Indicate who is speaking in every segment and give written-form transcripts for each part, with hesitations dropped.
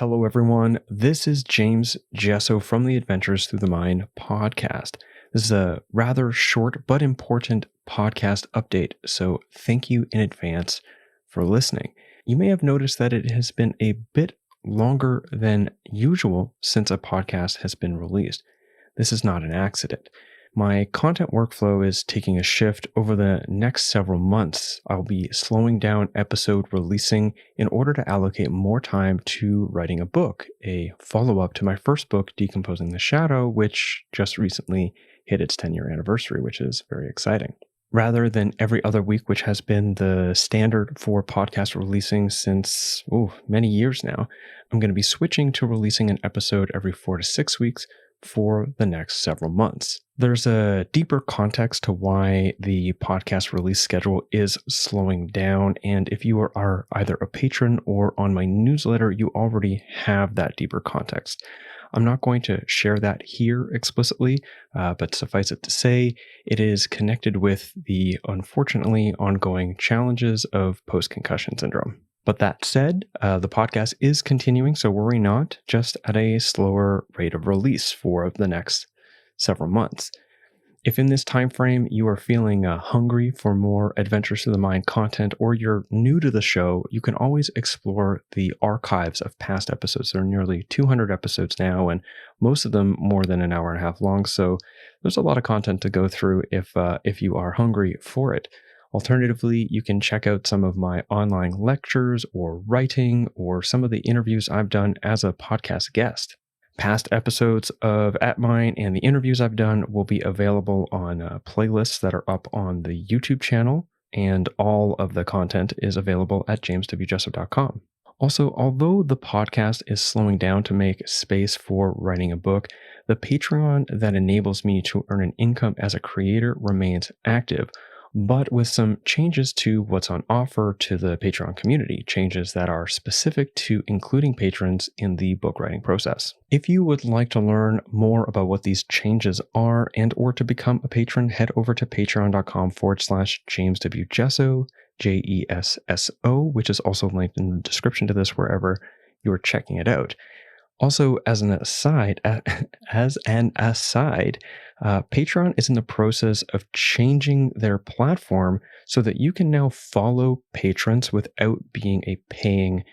Speaker 1: Hello, everyone. This is James Gesso from the Adventures Through the Mind podcast. This is a rather short but important podcast update, so thank you in advance for listening. You may have noticed that it has been a bit longer than usual since a podcast has been released. This is not an accident. My content workflow is taking a shift over the next several months. I'll be slowing down episode releasing in order to allocate more time to writing a book, a follow-up to my first book, Decomposing the Shadow, which just recently hit its 10-year anniversary, which is very exciting. Rather than every other week, which has been the standard for podcast releasing since many years now, I'm going to be switching to releasing an episode every 4 to 6 weeks for the next several months. There's a deeper context to why the podcast release schedule is slowing down, and if you are either a patron or on my newsletter, you already have that deeper context. I'm not going to share that here explicitly, but suffice it to say, it is connected with the unfortunately ongoing challenges of post-concussion syndrome. But that said, the podcast is continuing, so worry not, just at a slower rate of release for the next several months. If in this time frame you are feeling hungry for more Adventures Through the Mind content, or you're new to the show, you can always explore the archives of past episodes. There are nearly 200 episodes now, and most of them more than an hour and a half long, so there's a lot of content to go through if you are hungry for it. Alternatively, you can check out some of my online lectures or writing or some of the interviews I've done as a podcast guest. Past episodes of At Mine and the interviews I've done will be available on playlists that are up on the YouTube channel, and all of the content is available at jameswgesso.com. Also, although the podcast is slowing down to make space for writing a book, the Patreon that enables me to earn an income as a creator remains active, but with some changes to what's on offer to the Patreon community, changes that are specific to including patrons in the book writing process. If you would like to learn more about what these changes are and or to become a patron, head over to patreon.com/JamesWGesso, JESSO, which is also linked in the description to this wherever you're checking it out. Also, as an aside, Patreon is in the process of changing their platform so that you can now follow patrons without being a paying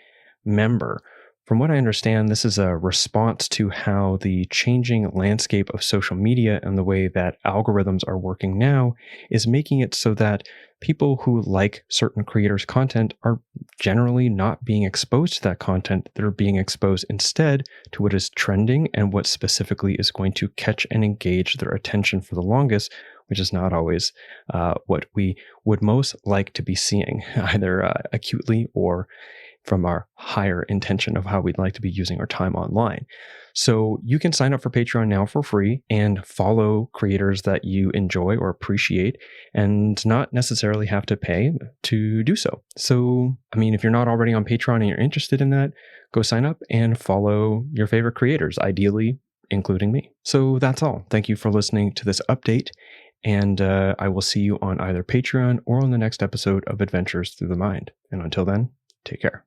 Speaker 1: member. From what I understand, this is a response to how the changing landscape of social media and the way that algorithms are working now is making it so that people who like certain creators' content are generally not being exposed to that content. They're being exposed instead to what is trending and what specifically is going to catch and engage their attention for the longest, which is not always what we would most like to be seeing, either acutely or from our higher intention of how we'd like to be using our time online. So you can sign up for Patreon now for free and follow creators that you enjoy or appreciate and not necessarily have to pay to do so. So, if you're not already on Patreon and you're interested in that, go sign up and follow your favorite creators, ideally including me. So that's all. Thank you for listening to this update, and I will see you on either Patreon or on the next episode of Adventures Through the Mind. And until then, take care.